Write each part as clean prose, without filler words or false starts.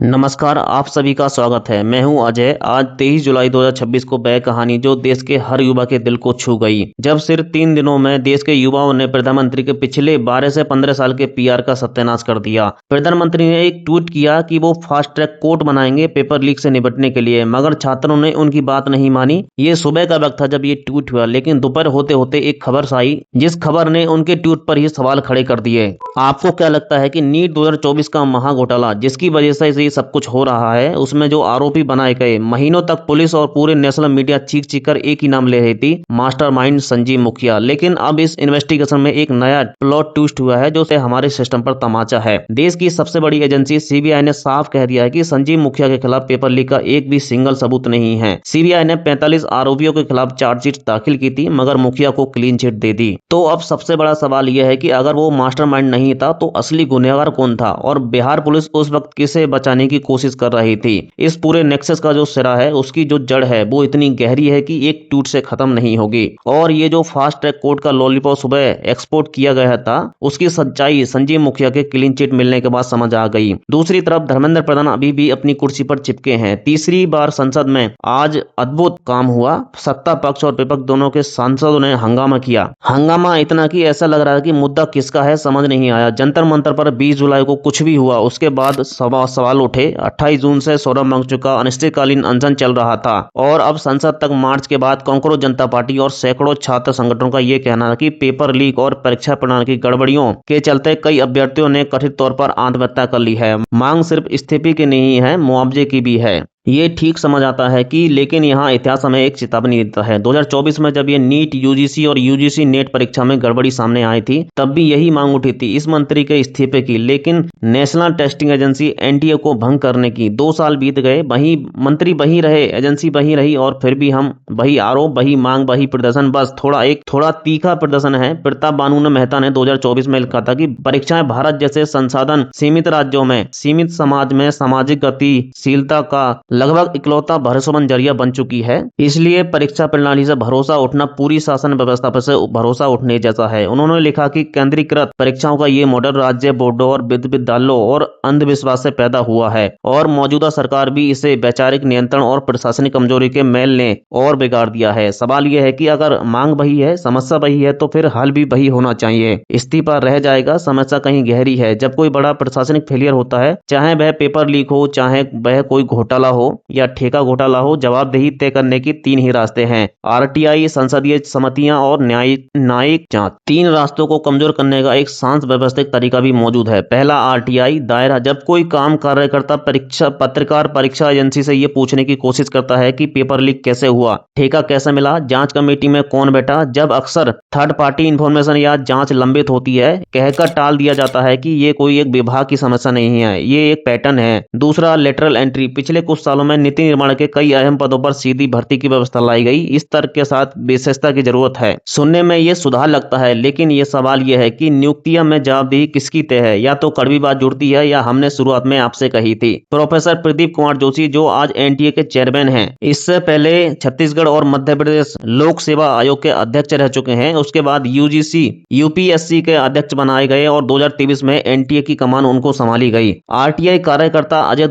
नमस्कार, आप सभी का स्वागत है। मैं हूं अजय। आज 23 जुलाई 2026 को वह कहानी जो देश के हर युवा के दिल को छू गई। जब सिर्फ 3 दिनों में देश के युवाओं ने प्रधानमंत्री के पिछले 12 से 15 साल के पीआर का सत्यानाश कर दिया। प्रधानमंत्री ने एक ट्वीट किया कि वो फास्ट ट्रैक कोर्ट बनाएंगे पेपर लीक से निपटने के लिए, मगर छात्रों ने उनकी बात नहीं मानी। ये सुबह का वक्त था जब ये ट्वीट हुआ, लेकिन दोपहर होते होते एक खबर आई जिस खबर ने उनके ट्वीट पर ही सवाल खड़े कर दिए। आपको क्या लगता है कि नीट 2024 का महाघोटाला जिसकी वजह से सब कुछ हो रहा है, उसमें जो आरोपी बनाए गए, महीनों तक पुलिस और पूरे नेशनल मीडिया चीख चीख कर एक ही नाम ले रही थी, मास्टरमाइंड संजीव मुखिया। लेकिन अब इस इन्वेस्टिगेशन में एक नया प्लॉट ट्विस्ट हुआ है जो से हमारे सिस्टम पर तमाचा है। देश की सबसे बड़ी एजेंसी सीबीआई ने साफ कह दिया है कि संजीव मुखिया के खिलाफ पेपर लीक का एक भी सिंगल सबूत नहीं है। सीबीआई ने 45 आरोपियों के खिलाफ चार्जशीट दाखिल की थी, मगर मुखिया को क्लीन चिट दे दी। तो अब सबसे बड़ा सवाल यह है कि अगर वो मास्टरमाइंड नहीं था तो असली गुनहगार कौन था, और बिहार पुलिस उस वक्त किसे बचाने की कोशिश कर रही थी। इस पूरे नेक्सस का जो सिरा है, उसकी जो जड़ है, वो इतनी गहरी है कि एक ट्वीट से खत्म नहीं होगी। और ये जो फास्ट ट्रैक कोर्ट का लॉलीपॉप सुबह एक्सपोर्ट किया गया था, उसकी सच्चाई संजीव मुखिया के क्लीन चिट मिलने के बाद समझ आ गई। दूसरी तरफ धर्मेंद्र प्रधान अभी भी अपनी कुर्सी पर चिपके हैं। तीसरी बार संसद में आज अद्भुत काम हुआ। सत्ता पक्ष और विपक्ष दोनों के सांसदों ने हंगामा किया। हंगामा इतना कि ऐसा लग रहा है कि मुद्दा किसका है समझ नहीं आया। जंतर मंतर पर 20 जुलाई को कुछ भी हुआ, उसके बाद सवाल उठे। 28 जून से सौरभ मंच का अनिश्चितकालीन अनशन चल रहा था, और अब संसद तक मार्च के बाद कांग्रेस जनता पार्टी और सैकड़ों छात्र संगठनों का यह कहना है कि पेपर लीक और परीक्षा प्रणाली की गड़बड़ियों के चलते कई अभ्यर्थियों ने कथित तौर पर आत्महत्या कर ली है। मांग सिर्फ इस्तीफे की नहीं है, मुआवजे की भी है। ये ठीक समझ आता है कि, लेकिन यहाँ इतिहास हमें एक चेतावनी देता है। 2024 में जब ये नीट यूजीसी और यूजीसी नेट परीक्षा में गड़बड़ी सामने आई थी, तब भी यही मांग उठी थी इस मंत्री के इस्तीफे की, लेकिन नेशनल टेस्टिंग एजेंसी एनटीए को भंग करने की। 2 साल बीत गए, वही मंत्री वही रहे, एजेंसी वही रही, और फिर भी हम वही आरोप, वही मांग, वही प्रदर्शन। बस थोड़ा तीखा प्रदर्शन है। प्रताप बानू मेहता ने 2024 में लिखा था कि परीक्षाएं भारत जैसे संसाधन सीमित राज्यों में, सीमित समाज में सामाजिक गतिशीलता का लगभग इकलौता भरोसेमंद जरिया बन चुकी है। इसलिए परीक्षा प्रणाली से भरोसा उठना पूरी शासन व्यवस्था पर से भरोसा उठने जैसा है। उन्होंने लिखा कि केंद्रीकृत परीक्षाओं का ये मॉडल राज्य बोर्डों और विद्यालयों और अंधविश्वास से पैदा हुआ है, और मौजूदा सरकार भी इसे वैचारिक नियंत्रण और प्रशासनिक कमजोरी के मैल ने और बिगाड़ दिया है। सवाल यह है कि अगर मांग वही है, समस्या वही है, तो फिर हल भी वही होना चाहिए। इस्तीफा रह जाएगा, समस्या कहीं गहरी है। जब कोई बड़ा प्रशासनिक फेलियर होता है, चाहे वह पेपर लीक हो, चाहे वह कोई घोटाला हो या ठेका घोटाला हो, जवाबदेही तय करने की 3 ही रास्ते हैं: आरटीआई, संसदीय समितियां और न्यायिक जांच। 3 रास्तों को कमजोर करने का एक शांत व्यवस्थित तरीका भी मौजूद है। पहला, आरटीआई दायरा। जब कोई काम कार्यकर्ता पत्रकार परीक्षा एजेंसी से ये पूछने की कोशिश करता है कि पेपर लीक कैसे हुआ, ठेका कैसे मिला, जांच कमेटी में कौन बैठा, जब अक्सर थर्ड पार्टी इंफॉर्मेशन या जांच लंबित होती है, कहकर टाल दिया जाता है कि ये कोई एक विभाग की समस्या नहीं है, ये एक पैटर्न है। दूसरा, लेटरल एंट्री। पिछले कुछ सालों में नीति निर्माण के कई अहम पदों पर सीधी भर्ती की व्यवस्था लाई गई। इस तर्क के साथ विशेषता की जरूरत है। सुनने में ये सुधार लगता है, लेकिन ये सवाल ये है कि नियुक्तियां में जवाबदेही किसकी तय है? या तो कड़वी बात जुड़ती है, या हमने शुरुआत में आपसे कही थी। प्रोफेसर प्रदीप कुमार जोशी, जो आज एनटीए के चेयरमैन हैं, इससे पहले छत्तीसगढ़ और मध्य प्रदेश लोक सेवा आयोग के अध्यक्ष रह चुके हैं। उसके बाद यूजीसी यूपीएससी के अध्यक्ष बनाए गए और 2023 में एनटीए की कमान उनको संभाली गई। आरटीआई कार्यकर्ता अजय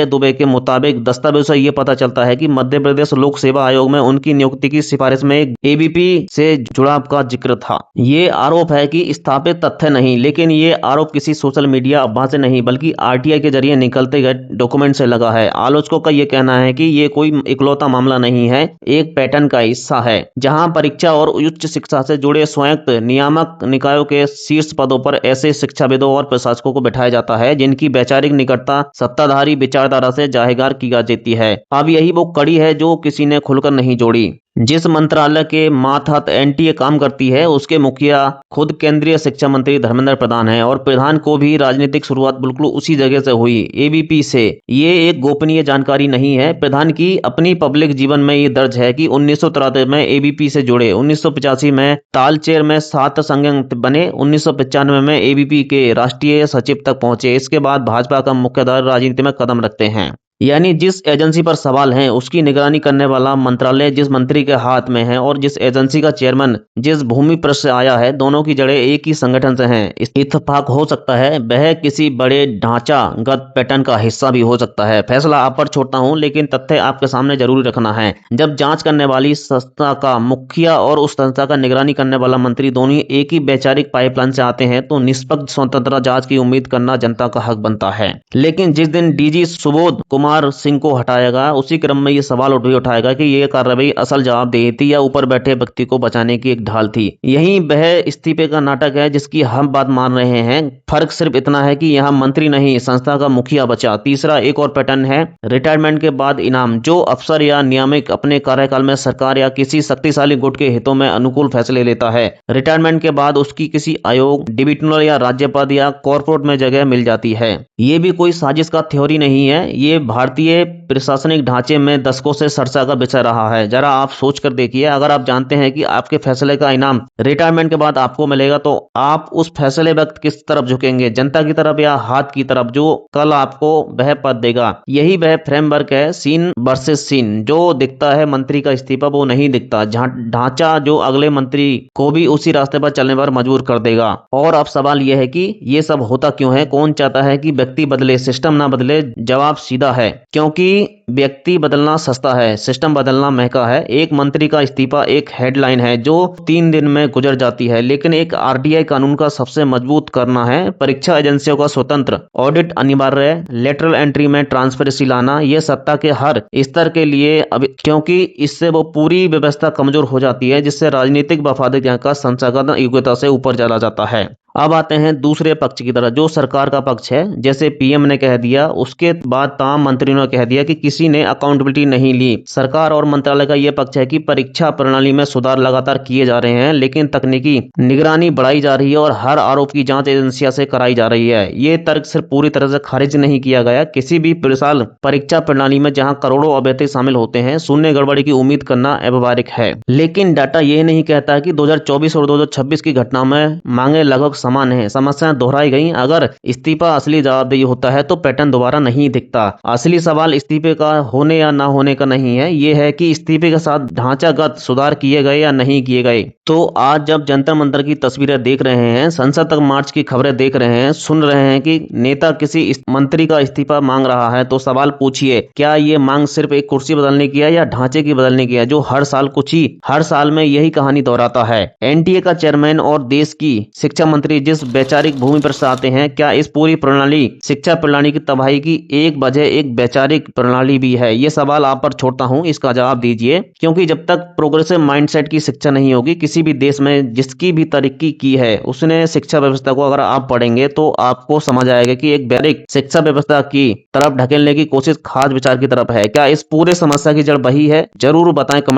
दुबे के मुताबिक दस्तावेज से यह पता चलता है कि मध्य प्रदेश लोक सेवा आयोग में उनकी नियुक्ति की सिफारिश में एबीपी से जुड़ाव का जिक्र था। ये आरोप है कि स्थापित तथ्य नहीं, लेकिन ये आरोप किसी सोशल मीडिया अफवाह से नहीं, बल्कि आरटीआई के जरिए निकलते गए डॉक्यूमेंट से लगा है। आलोचकों का यह कहना है कि ये कोई इकलौता मामला नहीं है, एक पैटर्न का हिस्सा है, जहां परीक्षा और उच्च शिक्षा से जुड़े स्वायत्त नियामक निकायों के शीर्ष पदों पर ऐसे शिक्षाविदों और प्रशासकों को बैठाया जाता है जिनकी वैचारिक निकटता सत्ताधारी विचारधारा से जाहिर की जाती है। अब यही वो कड़ी है जो किसी ने खुलकर नहीं जोड़ी। जिस मंत्रालय के मातहत एनटीए काम करती है, उसके मुखिया खुद केंद्रीय शिक्षा मंत्री धर्मेंद्र प्रधान है, और प्रधान को भी राजनीतिक शुरुआत बिल्कुल उसी जगह से हुई, एबीपी से। ये एक गोपनीय जानकारी नहीं है। प्रधान की अपनी पब्लिक जीवन में ये दर्ज है कि 1993 में एबीपी से जुड़े, 1985 में तालचेर में छात्र संघ बने, 1995 में एबीपी के राष्ट्रीय सचिव तक पहुंचे। इसके बाद भाजपा का मुख्यधारा राजनीति में कदम रखते हैं। यानी जिस एजेंसी पर सवाल हैं उसकी निगरानी करने वाला मंत्रालय जिस मंत्री के हाथ में है और जिस एजेंसी का चेयरमैन जिस भूमि पर से आया है, दोनों की जड़ें एक ही संगठन से हैं। इत्तेफाक हो सकता है वह किसी बड़े ढांचागत पैटर्न का हिस्सा भी हो सकता है। फैसला आप पर छोड़ता हूं, लेकिन तथ्य आपके सामने जरूरी रखना है। जब जांच करने वाली संस्था का मुखिया और उस संस्था का निगरानी करने वाला मंत्री दोनों ही एक ही वैचारिक पाइपलाइन से आते हैं तो निष्पक्ष स्वतंत्र जांच की उम्मीद करना जनता का हक बनता है। लेकिन जिस दिन डीजी सुबोध कुमार सिंह को हटाएगा, उसी क्रम में ये सवाल उठाएगा कि ये कार्रवाई असल जवाबदेही थी या ऊपर बैठे व्यक्ति को बचाने की एक ढाल थी। यही वह इस्तीफे का नाटक है जिसकी हम बात मान रहे हैं। फर्क सिर्फ इतना है कि यहाँ मंत्री नहीं, संस्था का मुखिया बचा। तीसरा एक और पैटर्न है रिटायरमेंट के बाद इनाम। जो अफसर या नियामक अपने कार्यकाल में सरकार या किसी शक्तिशाली गुट के हितों में अनुकूल फैसले लेता है, रिटायरमेंट के बाद उसकी किसी आयोग, डिविजनल या राज्य पद या कॉर्पोरेट में जगह मिल जाती है। ये भी कोई साजिश का थ्योरी नहीं है, ये भारतीय प्रशासनिक ढांचे में दशकों से चर्चा का विषय रहा है। जरा आप सोच कर देखिए, अगर आप जानते हैं कि आपके फैसले का इनाम रिटायरमेंट के बाद आपको मिलेगा तो आप उस फैसले वक्त किस तरफ झुकेंगे, जनता की तरफ या हाथ की तरफ जो कल आपको वह पद देगा। यही वह फ्रेमवर्क है, सीन वर्सेस सीन। जो दिखता है मंत्री का इस्तीफा वो नहीं दिखता ढांचा जो अगले मंत्री को भी उसी रास्ते पर चलने पर मजबूर कर देगा। और अब सवाल यह है कि ये सब होता क्यों है, कौन चाहता है कि व्यक्ति बदले सिस्टम ना बदले? जवाब सीधा है, क्योंकि व्यक्ति बदलना सस्ता है, सिस्टम बदलना महंगा है। एक मंत्री का इस्तीफा एक हेडलाइन है जो 3 दिन में गुजर जाती है, लेकिन एक आरटीआई कानून का सबसे मजबूत करना है, परीक्षा एजेंसियों का स्वतंत्र ऑडिट अनिवार्य, लेटरल एंट्री में ट्रांसपेरेंसी लाना, यह सत्ता के हर स्तर के लिए क्योंकि इससे वो पूरी व्यवस्था कमजोर हो जाती है, जिससे राजनीतिक वफादारी का संचालन योग्यता से ऊपर चला जाता है। अब आते हैं दूसरे पक्ष की तरफ, जो सरकार का पक्ष है। जैसे पीएम ने कह दिया, उसके बाद तमाम मंत्रियों ने कह दिया कि किसी ने अकाउंटेबिलिटी नहीं ली। सरकार और मंत्रालय का यह पक्ष है कि परीक्षा प्रणाली में सुधार लगातार किए जा रहे हैं, लेकिन तकनीकी निगरानी बढ़ाई जा रही है और हर आरोप की जांच एजेंसियों से कराई जा रही है। ये तर्क सिर्फ पूरी तरह से खारिज नहीं किया गया। किसी भी साल परीक्षा प्रणाली में जहां करोड़ों अभ्यर्थी शामिल होते हैं, शून्य गड़बड़ी की उम्मीद करना अव्यवहारिक है। लेकिन डाटा यह नहीं कहता कि 2024 और 2026 की घटना में मांगे लगभग समान है, समस्याएं दोहराई गई। अगर इस्तीफा असली जवाबदेही होता है तो पैटर्न दोबारा नहीं दिखता। असली सवाल इस्तीफे का होने या ना होने का नहीं है, यह है कि इस्तीफे के साथ ढांचागत सुधार किए गए या नहीं किए गए। तो आज जब जंतर मंतर की तस्वीरें देख रहे हैं, संसद तक मार्च की खबरें देख रहे हैं, सुन रहे हैं कि नेता किसी मंत्री का इस्तीफा मांग रहा है, तो सवाल पूछिए, क्या ये मांग सिर्फ एक कुर्सी बदलने की है या ढांचे की बदलने की है, जो हर साल में यही कहानी दोहराता है। एनटीए का चेयरमैन और देश की शिक्षा मंत्री जिस वैचारिक भूमि पर से आते हैं, क्या इस पूरी प्रणाली शिक्षा प्रणाली की तबाही की एक वजह एक वैचारिक प्रणाली भी है? ये सवाल आप पर छोड़ता हूं, इसका जवाब दीजिए। क्योंकि जब तक प्रोग्रेसिव माइंडसेट की शिक्षा नहीं होगी, किसी भी देश में जिसकी भी तरक्की की है उसने शिक्षा व्यवस्था को अगर आप पढ़ेंगे तो आपको समझ आएगा कि एक वैचारिक शिक्षा व्यवस्था की तरफ ढकेलने की कोशिश खास विचार की तरफ है। क्या इस पूरे समस्या की जड़ वही है? जरूर बताएं कमेंट